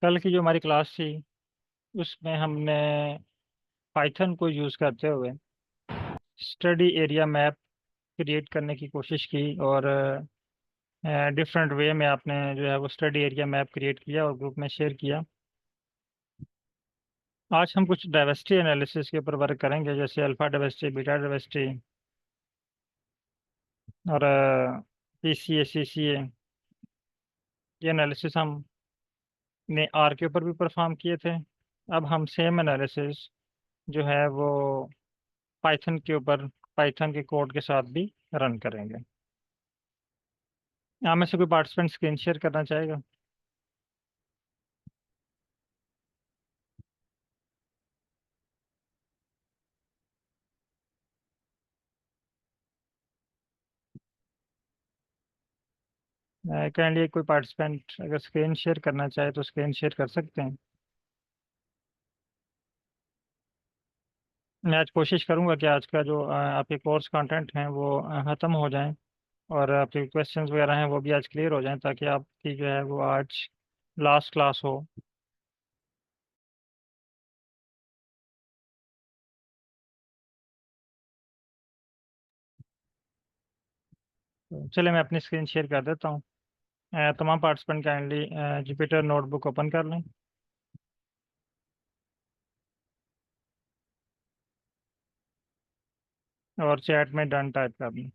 कल की जो हमारी क्लास थी उसमें हमने पाइथन को यूज़ करते हुए स्टडी एरिया मैप क्रिएट करने की कोशिश की और डिफरेंट वे में आपने जो है वो स्टडी एरिया मैप क्रिएट किया और ग्रुप में शेयर किया। आज हम कुछ डाइवर्सिटी एनालिसिस के ऊपर वर्क करेंगे, जैसे अल्फा डाइवर्सिटी, बीटा डाइवर्सिटी और पीसीए सीसीए। ये एनालिसिस हमने आर के ऊपर भी परफॉर्म किए थे। अब हम सेम एनालिसिस जो है वो पाइथन के ऊपर, पाइथन के कोड के साथ भी रन करेंगे। यहाँ में से कोई पार्टिसिपेंट स्क्रीन शेयर करना चाहेगा? काइंडली कोई पार्टिसिपेंट अगर स्क्रीन शेयर करना चाहे तो स्क्रीन शेयर कर सकते हैं। मैं आज कोशिश करूंगा कि आज का जो आपके कोर्स कंटेंट हैं वो ख़त्म हो जाएं और आपके क्वेश्चंस वगैरह हैं वो भी आज क्लियर हो जाएं, ताकि आपकी जो है वो आज लास्ट क्लास हो। तो चलिए मैं अपनी स्क्रीन शेयर कर देता हूँ। तमाम participant kindly Jupyter notebook open कर लें और चैट में डन टाइप कर लें।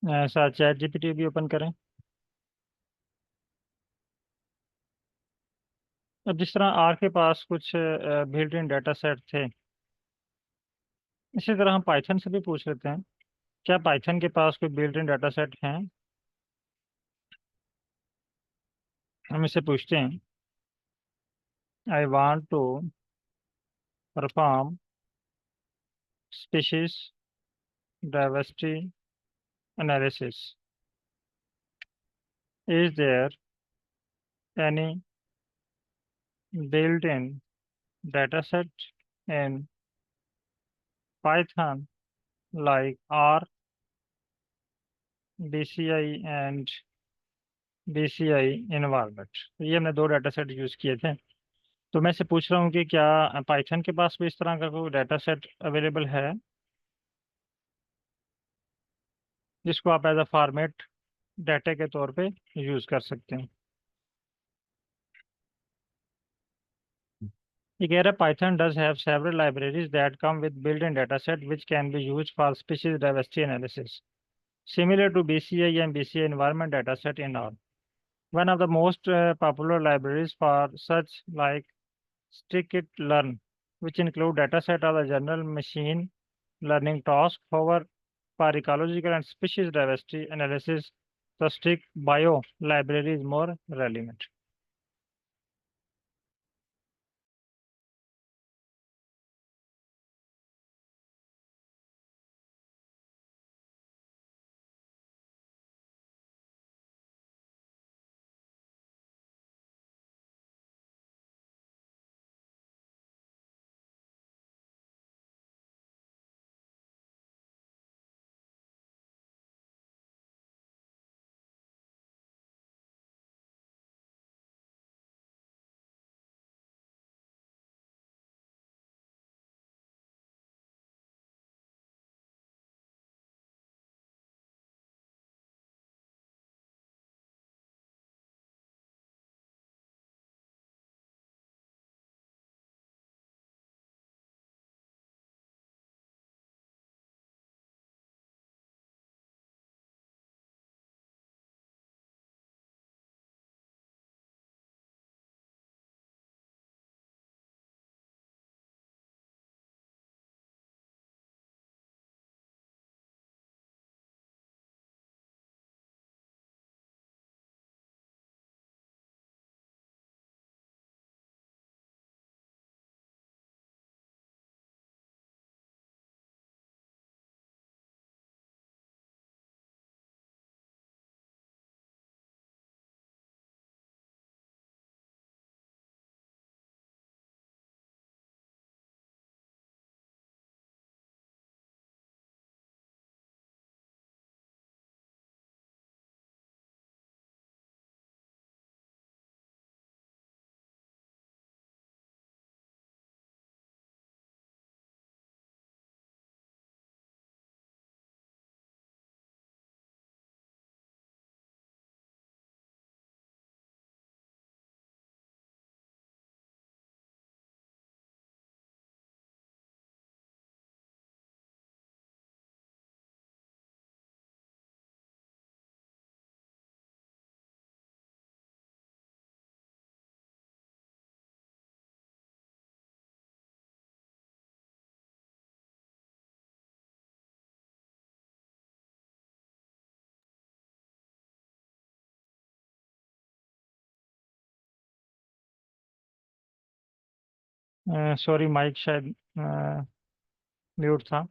साथ चैट जीपीटी भी ओपन करें। अब जिस तरह आर के पास कुछ बिल्ट इन डाटा सेट थे, इसी तरह हम पाइथन से भी पूछ लेते हैं, क्या पाइथन के पास कोई बिल्ट इन डाटा सेट हैं। हम इससे पूछते हैं, I want to perform species diversity analysis, is there any built in dataset in Python like R, BCI and BCI environment। तो ये हमने दो डाटा सेट यूज़ किए थे। तो मैं से पूछ रहा हूँ कि क्या पाइथन के पास भी इस तरह का कोई डाटा सेट अवेलेबल है जिसको आप एज अ फॉर्मेट डाटा के तौर पे यूज़ कर सकते हैं। ये कह रहा है Python does have several libraries that come with built in data set which can be use for species diversity analysis similar to BCI and BCI environment dataset in R. One of the most popular libraries for such like scikit-learn, which include dataset of the general machine learning task. However, for ecological and species diversity analysis, the StrictBio library is more relevant. Sorry, mic शायद mute था।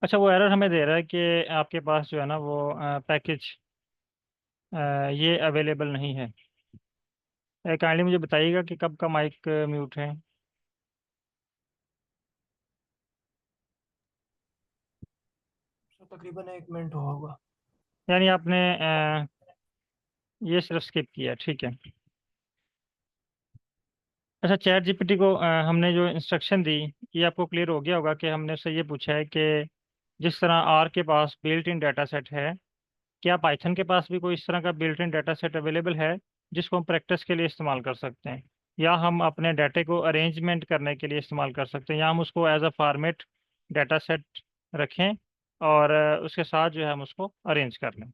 अच्छा, वो error हमें दे रहा है कि आपके पास जो है ना वो पैकेज ये अवेलेबल नहीं है। काइंडली मुझे बताइएगा कि कब का माइक म्यूट है। तकरीबन 1 मिनट होगा। यानी आपने ये सिर्फ स्किप किया, ठीक है। अच्छा, चैट जीपीटी को हमने जो इंस्ट्रक्शन दी, ये आपको क्लियर हो गया होगा कि हमने उससे ये पूछा है कि जिस तरह आर के पास बिल्ट इन डाटा सेट है, क्या पाइथन के पास भी कोई इस तरह का built in data set available है जिसको हम प्रैक्टिस के लिए इस्तेमाल कर सकते हैं, या हम अपने डाटे को अरेंजमेंट करने के लिए इस्तेमाल कर सकते हैं, या हम उसको as a format data set रखें और उसके साथ जो है हम उसको अरेंज कर लें।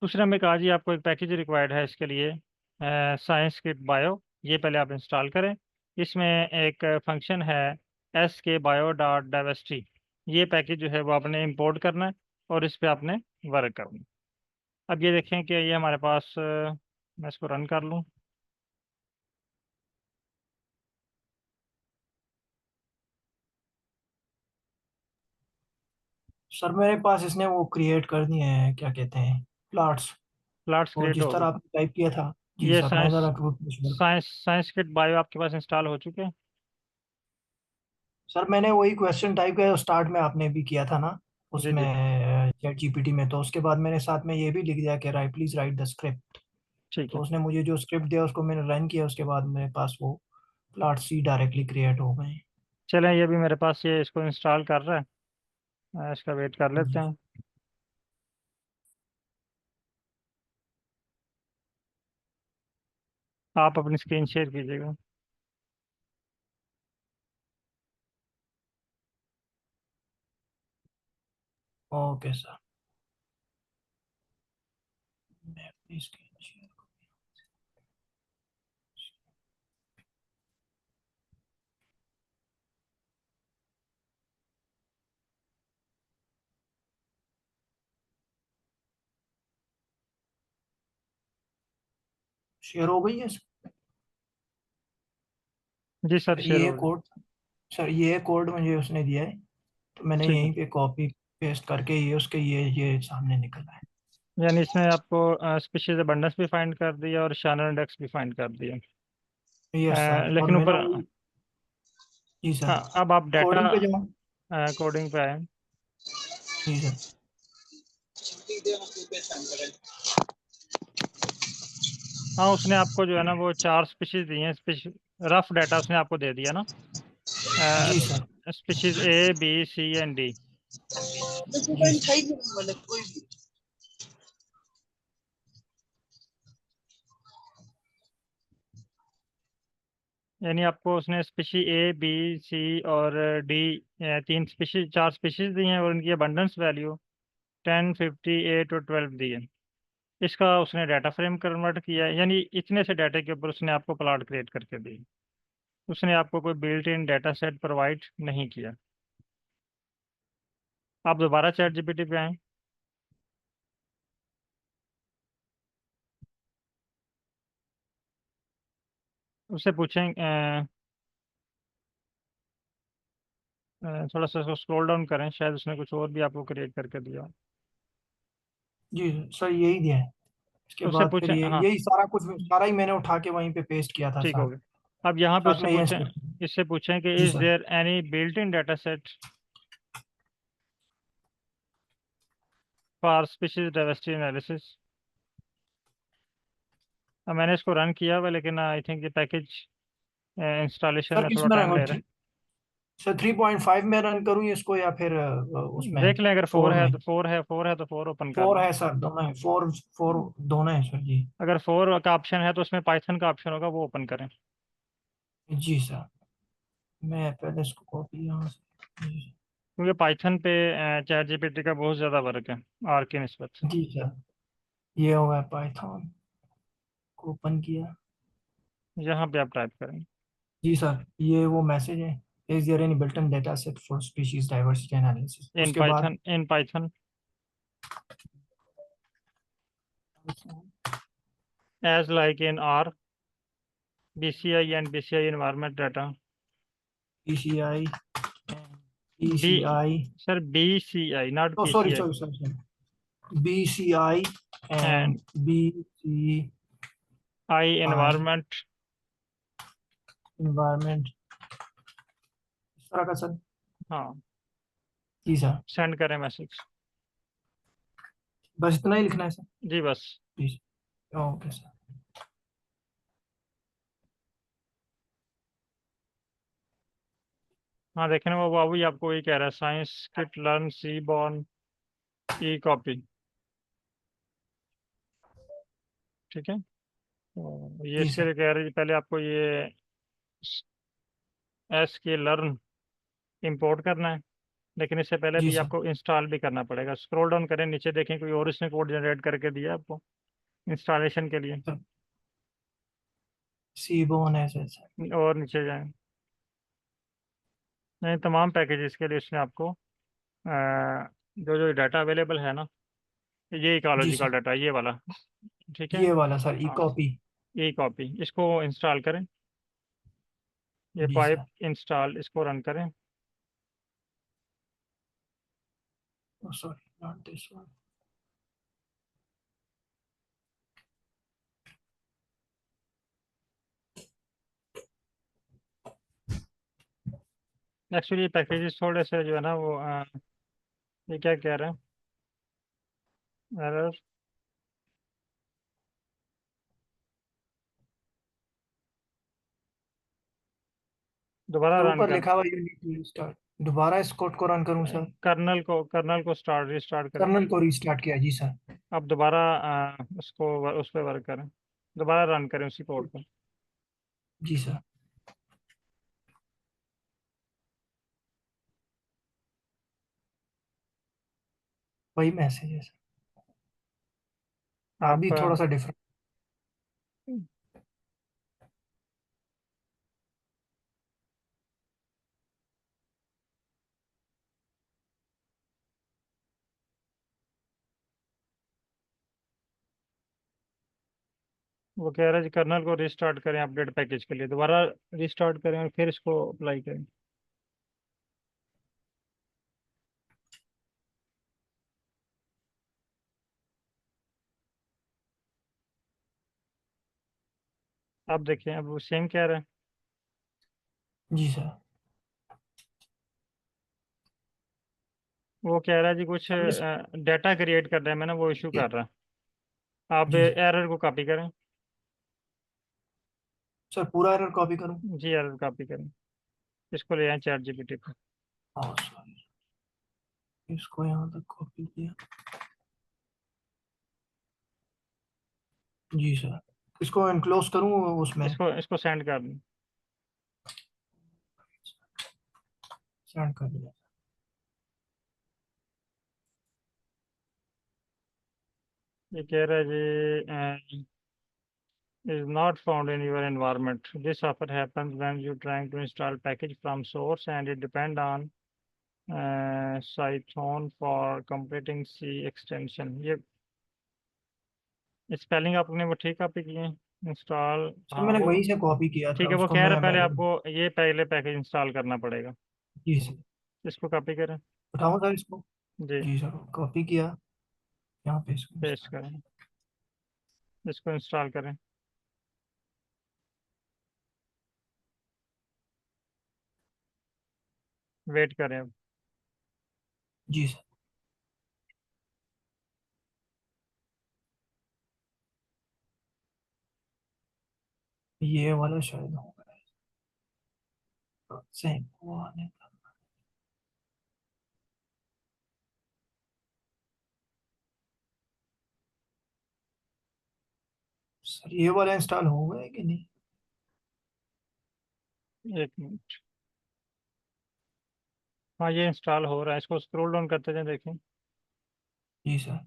दूसरे हमें कहा जी आपको एक पैकेज रिक्वायर्ड है इसके लिए, साइंस किट बायो। ये पहले आप इंस्टॉल करें। इसमें एक फंक्शन है skbio.diversity। ये पैकेज जो है वो आपने इंपोर्ट करना है और इस पे आपने वर्क करना है। अब ये देखें कि ये हमारे पास मैं इसको रन कर लूँ। सर मेरे पास इसने वो क्रिएट कर दिए हैं, क्या कहते हैं, प्लॉट्स। प्लॉट्स और क्रिएट जिस हो तरह गए। आपने टाइप किया था। जी ये सर, मैं साइंस ज़रा sure. Science science kit bio आपके पास इंस्टॉल हो चुके हैं। सर मैंने वही क्वेश्चन टाइप किया स्टार्ट में, आपने भी किया था ना जी उसमें जी, चैट जीपीटी में। तो उसके बाद मैंने साथ में ये भी लिख दिया कि right please right the script. ठीक तो है। उसने मुझे जो स्क्रिप्ट दिया उसको मैंने रन किया, उसके बाद मेरे पास वो प्लॉट सी डायरेक्टली क्रिएट हो गए। चलें, ये भी मेरे पास ये इसको इंस्टॉल कर रहा है। इसका वेट कर लेते जी। हैं। आप अपनी स्क्रीन शेयर कीजिएगा। ओके सर, मैं अपनी स्क्रीन शेयर हो गई है सर। जी सर, सर शेयर ये हो गया। कोड, सर ये कोड मुझे उसने दिया है, तो मैंने ठीक है। यहीं पे कॉपी पेस्ट करके ये उसके ये सामने निकला है। यानी इसमें आपको स्पीशीज अबंडेंस भी फाइंड कर दिया और शैनन इंडेक्स भी फाइंड कर दिया। यस सर, और लेकिन मैं ना ऊपर वही। जी सर, हाँ, अब आप डाटा कोडिंग पे जाऊँ। कोडिंग पे आए। जी सर। हाँ, उसने आपको जो है ना वो 4 स्पीशीज दी हैं। रफ डाटा उसने आपको दे दिया ना, जी sir. Species A B C and D. जी। यानी आपको उसने स्पीशी ए बी सी और डी, 3 स्पीशीज 4 स्पीशीज दी हैं और उनकी अबंडेंस वैल्यू 10, 58 और 12 दी है। इसका उसने डाटा फ्रेम कन्वर्ट किया है, यानी इतने से डाटा के ऊपर उसने आपको प्लॉट क्रिएट करके दी। उसने आपको कोई built in data set provide नहीं किया। आप दोबारा चैट जीपीटी पे आए। उससे पूछें थोड़ा सा उसको स्क्रॉल डाउन करें, शायद उसने कुछ और भी आपको क्रिएट करके दिया हो। जी सर, यही दिया है। इसके तो उससे बाद फिर पूछें, ये हाँ, यही सारा कुछ सारा ही मैंने उठा के वहीं पे पेस्ट किया था ठीक हो साथ। गया। अब यहाँ पे साथ उससे में ये पूछें, इससे पूछें कि जी is sir. There any built in data set for species diversity analysis. अब मैंने इसको रन किया हुआ, लेकिन आई थिंक ये पैकेज इंस्टॉलेशन सर में किस थोड़ा में टाइम रन ले रहा करूँ? सर 3.5 में रन करूँ इसको, या फिर है। उसमें देख लें, अगर 4 फोर है में? तो 4 ओपन कर फोर लें। है सर, दोनों है, फोर फोर दोनों है सर जी। अगर 4 का ऑप्शन है तो उसमें पाइथन का ऑप्शन होगा, वो ओपन करें। जी सर, मैं पहले इसको कॉपी यहाँ से। क्योंकि पाइथन पे चैट जीपीटी का बहुत ज़्यादा वर्क है आर की निस्बत से। जी सर, ये हो गया पाइथन को ओपन किया। यहाँ पे आप टाइप करें जी सर, ये वो मैसेज है, is there any built in data set for species diversity analysis, इन उसके बाद। Python, in Python as like in R, BCI and BCI environment data. PCI B, PCI sir, BCI, not oh sorry PCI. sorry BCI and BCI environment. environment इस तरह का sir हाँ, जी sir send करें message. बस इतना ही लिखना है sir जी बस। जी ओके सर हाँ देखें वो बाबू जी आपको वही कह रहा है, science kit learn seaborn e copy. ठीक है, तो ये जी इसके सर लिए कह रहे हैं पहले आपको ये SK लर्न इंपोर्ट करना है, लेकिन इससे पहले जी भी सर आपको इंस्टॉल भी करना पड़ेगा। स्क्रॉल डाउन करें नीचे, देखें कोई और इसने कोड जनरेट करके दिया है आपको इंस्टॉलेशन के लिए, सर सीबोन है सर और नीचे जाएं। नहीं, तमाम पैकेजेस के लिए उसने आपको जो जो डाटा अवेलेबल है ना, ये जी इकोलॉजिकल सर डाटा ये वाला। ठीक है, ये वाला सर ई हाँ, कॉपी ये कॉपी इसको इंस्टॉल करें, ये जी पाइप सर इंस्टॉल इसको रन करें। Sorry not this one actually ये पैकेजेस थोड़े से जो है ना वो ये क्या कह रहे हैं, एरर। दोबारा सर रन ऊपर कर, लिखा हुआ यू नीड टू रिस्टार्ट दोबारा इस कोड को रन करूं सर कर्नल को स्टार्ट रिस्टार्ट करें। कर्नल को रीस्टार्ट किया जी सर अब दोबारा उसको उस पर वर्क करें, दोबारा रन करें उसी कोड को। जी सर वही मैसेज है सर आप अभी थोड़ा सा डिफरेंट वो कह रहा है जी कर्नल को रिस्टार्ट करें अपडेट पैकेज के लिए, दोबारा रिस्टार्ट करें और फिर इसको अप्लाई करें। आप देखें अब वो सेम कह रहा है। जी सर वो कह रहा है जी कुछ हमने डाटा क्रिएट कर रहे हैं, मैंने वो इशू कर रहा है। आप जी एरर को कॉपी करें। सर पूरा एरर कॉपी करूं जी एरर कॉपी करें, इसको ले आए ChatGPT पे। हाँ सॉरी इसको यहाँ तक कॉपी किया जी सर इसको एनक्लोज करूं उसमें इसको सेंड कर दें। सेंड कर दिया ये कह रहा है जी is not found in your environment. This often happens when you're trying to install package from source and it depend on Python for completing C extension. ये स्पेलिंग आपने वो ठीक कॉपी की है, इंस्टॉल। सर हाँ मैंने वो वहीं से कॉपी किया ठीक था है, वो उसको कह रहा है मैं पहले पहले आपको ये पहले पैकेज इंस्टॉल करना पड़ेगा। जी सर इसको कॉपी करें। उठाऊं सर इसको जी जी सर कॉपी किया यहाँ पे इसको पेस्ट करें, इसको इंस्टॉल करें, वेट करें अब। जी सर ये वाला शायद होगा सेम वो आने का सर ये वाला इंस्टॉल होगा कि नहीं एक मिनट, हाँ ये इंस्टॉल हो रहा है, इसको स्क्रॉल डाउन करते जाएं देखें। जी सर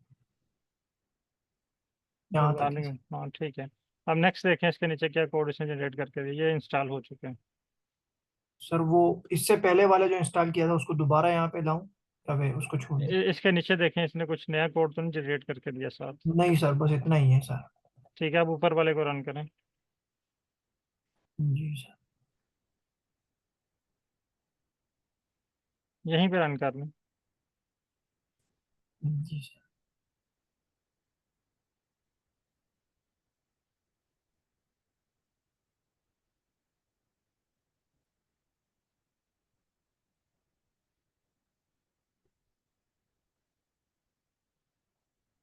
गुड यहाँ तक है मॉर्निंग, सर हाँ ठीक है। अब नेक्स्ट देखें इसके नीचे क्या कोड इसने जनरेट करके दिया, ये इंस्टॉल हो चुके हैं। सर वो इससे पहले वाला जो इंस्टॉल किया था उसको दोबारा यहाँ पे लाऊं या फिर उसको छोड़ दूं इसके नीचे देखें इसने कुछ नया कोड तो नहीं जनरेट करके दिया साथ। नहीं सर बस इतना ही है सर ठीक है, अब ऊपर वाले को रन करें। जी सर। यहीं पे रन कर लें। जी सर।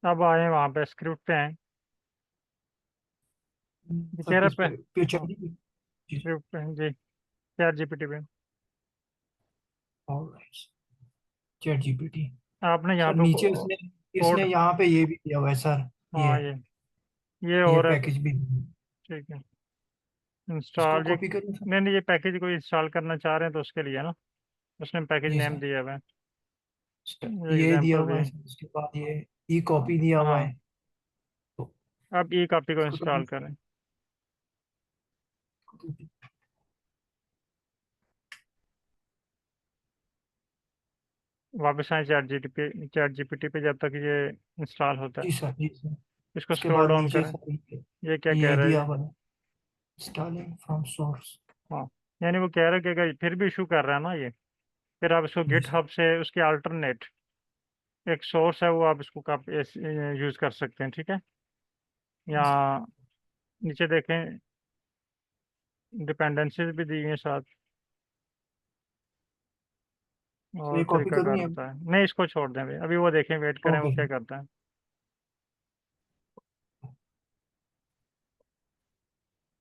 अब आए वहाँ पे स्क्रिप्ट पे हैं, ये सर कह रहा किस पे। पे फ्यूचर? हाँ, जी स्क्रिप्ट पे हैं जी, चैट जीपीटी पे। ऑलराइट। Chat GPT. आपने यहाँ सर पे नीचे इसने इसने कोड। यहाँ पे ये भी दिया हुआ है सर। हाँ, ये ये और है पैकेज भी ठीक है। इसको इंस्टॉल ये, कॉपी करूँ सर? नहीं नहीं, ये पैकेज को इंस्टॉल करना चाह रहे हैं तो उसके लिए ना, उसने पैकेज जी नेम सर। दिया हुआ है। ये ये दिया एग्जाम्पल भी हुआ है है। सर, उसके बाद ये ई कॉपी दिया हुआ हाँ, है। तो अब ई कॉपी को इसको तो इंस्टॉल करें। वापस आए चैट जीपीटी पे, जब तक ये इंस्टॉल होता है। जी सर। जी सर। इसको उसके स्क्रॉल बाद डाउन नीचे करें। सर ये क्या कह ये रहा है दिया ये? हुआ है इंस्टॉलिंग फ्रॉम सोर्स। हाँ, यानी वो कह रहा है कि अगर फिर भी इशू कर रहा है ना ये, फिर आप इसको जी गिट सर। हब से उसके अल्टरनेट एक सोर्स है, वो आप इसको यूज कर सकते हैं, ठीक है। या जी सर। नीचे देखें, डिपेंडेंसीज भी दी हुई हैं साथ, तो ये और कॉपी करूँ तरीकाकार या? बताएं। नहीं, इसको छोड़ दें अभी, वो देखें, वेट करें वो ओके क्या सर। करता है।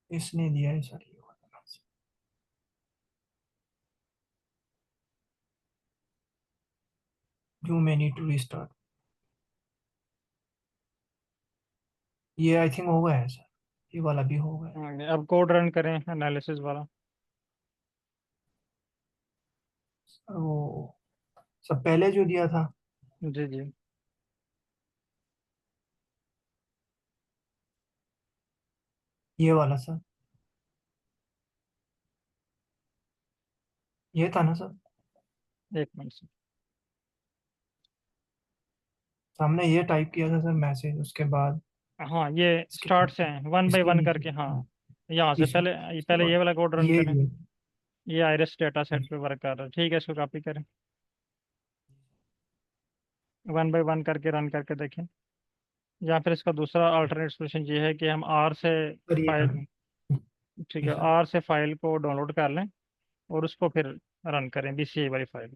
इसने दिया है सर ये वाला। You may need to restart. ये आई थिंक हो गया है सर। ये वाला भी हो गया है। अब कोड रन करें एनालिसिस वाला। सर वो सब पहले जो दिया था जी जी। ये वाला सर, ये था ना सर? एक मिनट से। हमने ये टाइप किया था सर मैसेज, उसके बाद हाँ, ये इसके स्टार्ट से हैं, वन बाय इसके वन नीचे। करके। हाँ, यहाँ जी से सर। पहले उसके पहले ये बाद वाला कोड रन ये करें। दिया। ये आइरिस डेटा जी सेट पे वर्क कर रहा है, ठीक है, इसको कॉपी करें। वन बाय वन करके रन करके देखें। या फिर इसका दूसरा अल्टरनेट सोल्यूशन ये है कि हम आर से सर ये फाइल, ठीक जी है, सर। आर से फाइल को डाउनलोड कर लें और उसको फिर रन करें, बीसीए वाली फाइल।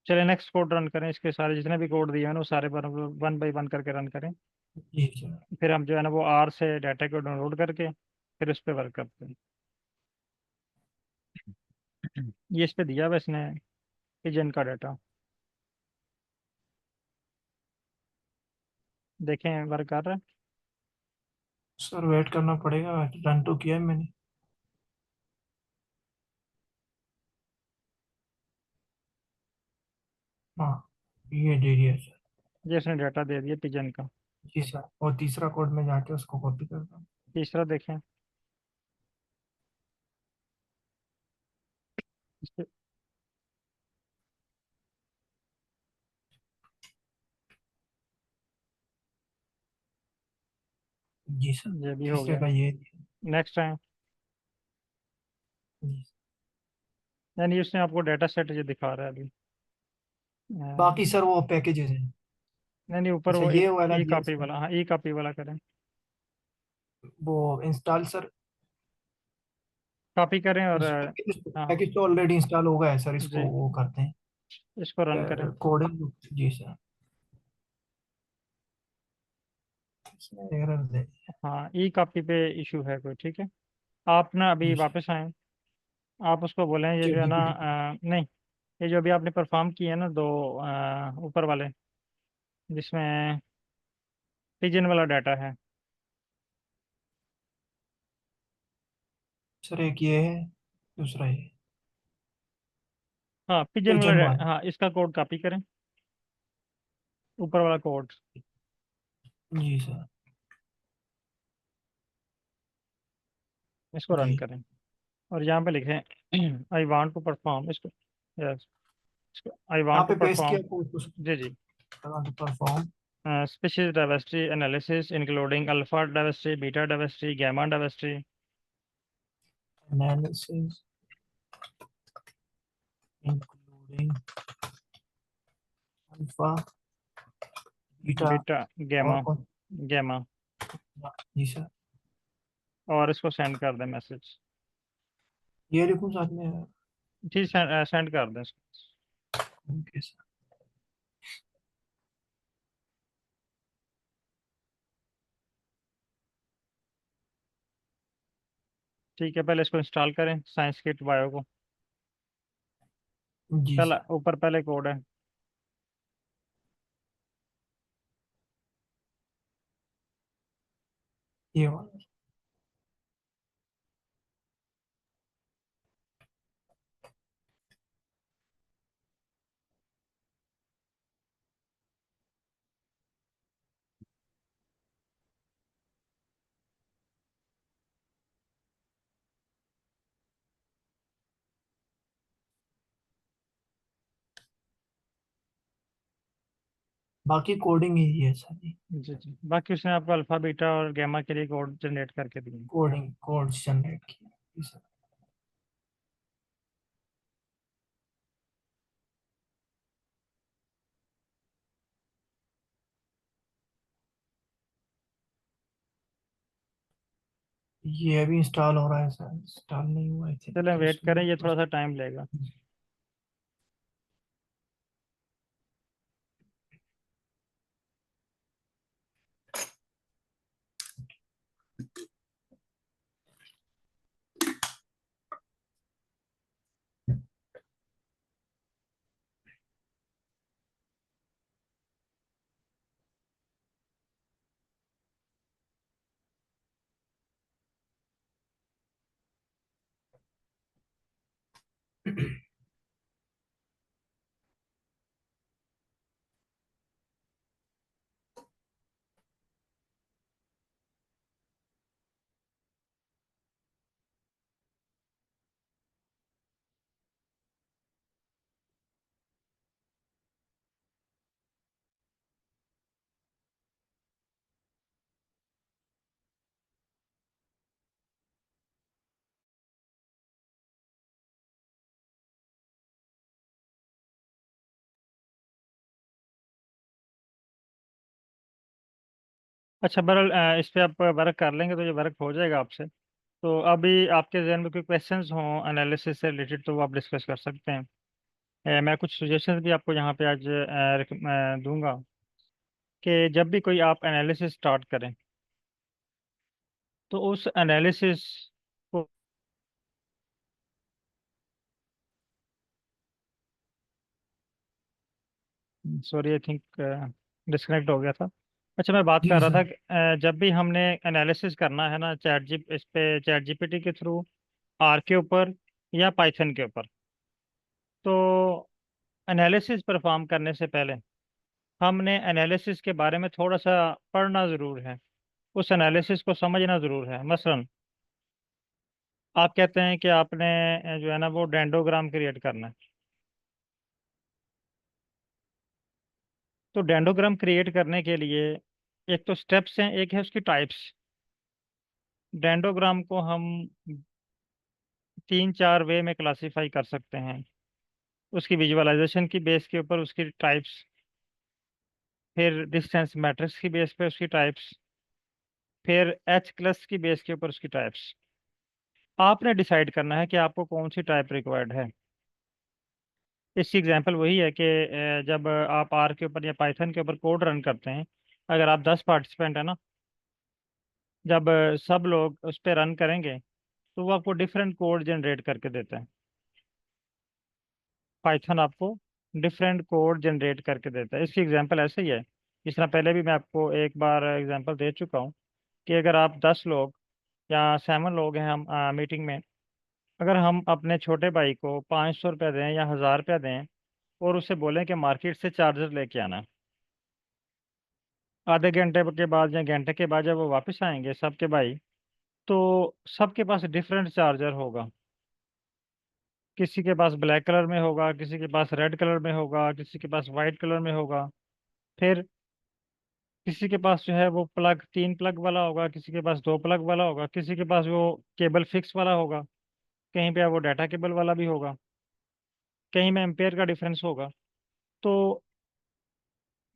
चलिए नेक्स्ट कोड रन करें, इसके सारे जितने भी कोड दिए हैं ना वो सारे वन बाई वन करके रन करें। जी सर। फिर हम जो है ना वो आर से डाटा को डाउनलोड करके फिर उस पर वर्क करते हैं। ये इस पे दिया हुआ इसने, पिजन का डाटा, देखें वर्क कर रहा है। सर वेट करना पड़ेगा, रन तो किया है मैंने। हाँ ये दे दिया सर। ये इसने डाटा दे दिया पिजन का। जी सर, और तीसरा कोड में जाके उसको कॉपी करता हूँ। तीसरा देखें, इस पे जी सर। ये भी हो तीसरे गया। का ये। नेक्स्ट है, जी। यानी उसने आपको डाटा सेट ये दिखा रहा है अभी। बाकी सर वो पैकेजेस हैं। नहीं नहीं, ऊपर अच्छा वो ये एक वाला ई दिया कॉपी सर, वाला, हाँ ई कॉपी वाला करें। वो इंस्टॉल सर। कॉपी करें और पैकेज हाँ पैकेज तो ऑलरेडी इंस्टॉल हो गया है सर, इसको जी, वो करते हैं। इसको रन करें। कोडिंग। जी सर। इसमें एरर दे। हाँ, ई कॉपी पे इशू है कोई, ठीक है। आप ना अभी जी सर। वापस आए, आप उसको बोलें ये जो चैट है ना जीपीटी। नहीं, ये जो अभी आपने परफॉर्म किए हैं ना दो ऊपर वाले, जिसमें पिजन वाला डाटा है। सर एक ये है, दूसरा ये हाँ, पिजन वाला पिजन वाला। हाँ, इसका कोड कॉपी करें, ऊपर वाला कोड, जी सर। इसको रन जी। करें और यहाँ पे लिखें आई वांट टू परफॉर्म इसको। यस, आई यहाँ वांट टू पे पेस्ट किया परफॉर्म। कोड को जी जी। Perform. species diversity analysis including alpha diversity, beta diversity, gamma diversity. Analysis including alpha, beta beta, और gamma, कौन? gamma। जी सर, और इसको सेंड कर दें मैसेज। ये लिखूं साथ में? जी सेंड कर दें इसको। Okay sir. ठीक है, पहले इसको इंस्टॉल करें साइंस किट बायो को। जी पहला सर, ऊपर पहले कोड है। ये वाला। बाकी कोडिंग ही है सारी। जी जी, बाकी उसने आपको अल्फा बीटा और गैमा के लिए कोड जनरेट करके दिए। कोडिंग कोड जनरेट किया। जी सर। ये अभी इंस्टॉल हो रहा है सर, इंस्टॉल नहीं हुआ आई थिंक, चलें तो वेट इसमें करें, ये थोड़ा थोड़ा सा। सा टाइम लेगा। अच्छा बरल, इस पे आप वर्क कर लेंगे तो ये वर्क हो जाएगा आपसे। तो अभी आपके जहन में कोई क्वेश्चंस हों एनालिसिस से रिलेटेड तो वो आप डिस्कस कर सकते हैं। मैं कुछ सजेशंस भी आपको यहाँ पे आज दूंगा कि जब भी कोई आप एनालिसिस स्टार्ट करें तो उस एनालिसिस को, सॉरी आई थिंक डिस्कनेक्ट हो गया था। अच्छा मैं बात जी कर रहा था सर। कि जब भी हमने एनालिसिस करना है ना इस पे चैट जीपीटी के थ्रू, आर के ऊपर या पाइथन के ऊपर, तो एनालिसिस परफॉर्म करने से पहले हमने एनालिसिस के बारे में थोड़ा सा पढ़ना ज़रूर है, उस एनालिसिस को समझना ज़रूर है। मसलन आप कहते हैं कि आपने जो है ना वो डेंडोग्राम क्रिएट करना है, तो डेंडोग्राम क्रिएट करने के लिए एक तो स्टेप्स हैं, एक है उसकी टाइप्स। डेंडोग्राम को हम 3-4 वे में क्लासीफाई कर सकते हैं, उसकी विजुअलाइजेशन की बेस के ऊपर उसकी टाइप्स, फिर डिस्टेंस मैट्रिक्स की बेस पे उसकी टाइप्स, फिर एच क्लस की बेस के ऊपर उसकी टाइप्स। आपने डिसाइड करना है कि आपको कौन सी टाइप रिक्वायर्ड है। इसकी एग्जांपल वही है कि जब आप आर के ऊपर या पाइथन के ऊपर कोड रन करते हैं, अगर आप 10 पार्टिसिपेंट है ना, जब सब लोग उस पर रन करेंगे तो वो आपको डिफरेंट कोड जनरेट करके देता है। पाइथन आपको डिफरेंट कोड जनरेट करके देता है। इसकी एग्जांपल ऐसे ही है, जिस तरह पहले भी मैं आपको एक बार एग्जांपल दे चुका हूँ कि अगर आप 10 लोग या 7 लोग हैं हम मीटिंग में, अगर हम अपने छोटे भाई को 500 रुपये दें या 1000 रुपया दें और उससे बोलें कि मार्केट से चार्जर लेके आना, आधे घंटे के बाद या घंटे के बाद जब वो वापस आएंगे सबके भाई, तो सबके पास डिफरेंट चार्जर होगा। किसी के पास ब्लैक कलर में होगा, किसी के पास रेड कलर में होगा, किसी के पास वाइट कलर में होगा। फिर किसी के पास जो है वो प्लग 3 प्लग वाला होगा, किसी के पास 2 प्लग वाला होगा, किसी के पास वो केबल फिक्स वाला होगा, कहीं पे वो डाटा केबल वाला भी होगा, कहीं में एम्पेयर का डिफरेंस होगा। तो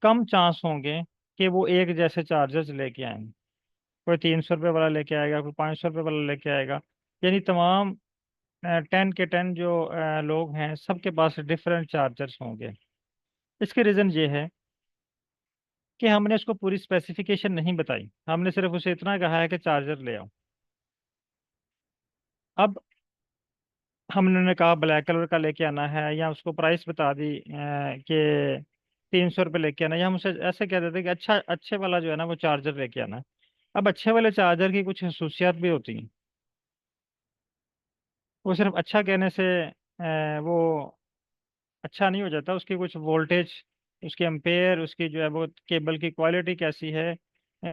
कम चांस होंगे कि वो एक जैसे चार्जर्स लेके आएंगे। कोई 300 रुपये वाला लेके आएगा, कोई 500 रुपये वाला लेके आएगा। यानी तमाम 10 के 10 जो लोग हैं सबके पास डिफरेंट चार्जर्स होंगे। इसके रीज़न ये है कि हमने उसको पूरी स्पेसिफिकेशन नहीं बताई, हमने सिर्फ उसे इतना कहा है कि चार्जर ले आओ। अब हमने कहा ब्लैक कलर का लेके आना है, या उसको प्राइस बता दी कि 300 रुपये लेके आना है, या हम उसे ऐसे कह देते कि अच्छा अच्छे वाला जो है ना वो चार्जर लेके आना है। अब अच्छे वाले चार्जर की कुछ खसूसियात भी होती हैं। वो सिर्फ अच्छा कहने से वो अच्छा नहीं हो जाता। उसकी कुछ वोल्टेज, उसके एम्पेयर, उसकी जो है वो केबल की क्वालिटी कैसी है,